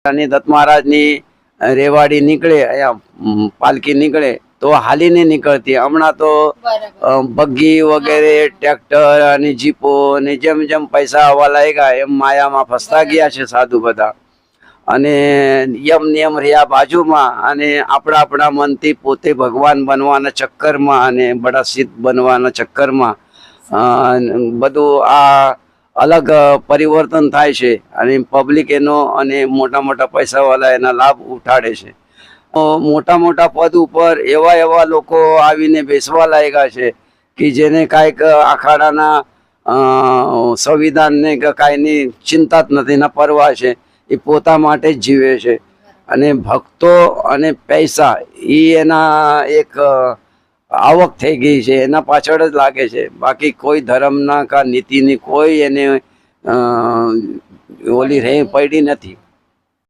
દત્ત મહારાજની રેવાડી નીકળે, અહીંયા પાલકી નીકળે તો હાલીને નીકળતી. હમણાં તો બગ્ગી વગેરે ટ્રેક્ટર અને જીપો અને જેમ જેમ પૈસા આવવા લાગ્યા એમ માયામાં ફસતા ગયા છે સાધુ બધા. અને યમ નિયમ રહ્યા બાજુમાં અને આપણા મનથી પોતે ભગવાન બનવાના ચક્કરમાં અને બડા સિદ્ધ બનવાના ચક્કરમાં બધું આ અલગ પરિવર્તન થાય છે અને પબ્લિક એનો અને મોટા પૈસાવાળા એના લાભ ઉઠાડે છે. મોટા પદ ઉપર એવા લોકો આવીને બેસવા લાગ્યા છે કે જેને કાંઈક અખાડાના સંવિધાનને કે કાંઈની ચિંતા જ નથી, ના પરવા છે. એ પોતા માટે જ જીવે છે અને ભક્તો અને પૈસા એ એના એક આવક થઈ ગઈ છે, એના પાછળ જ લાગે છે. બાકી કોઈ ધર્મના કા નીતિની કોઈ એને ઓલી રહી પડી નથી.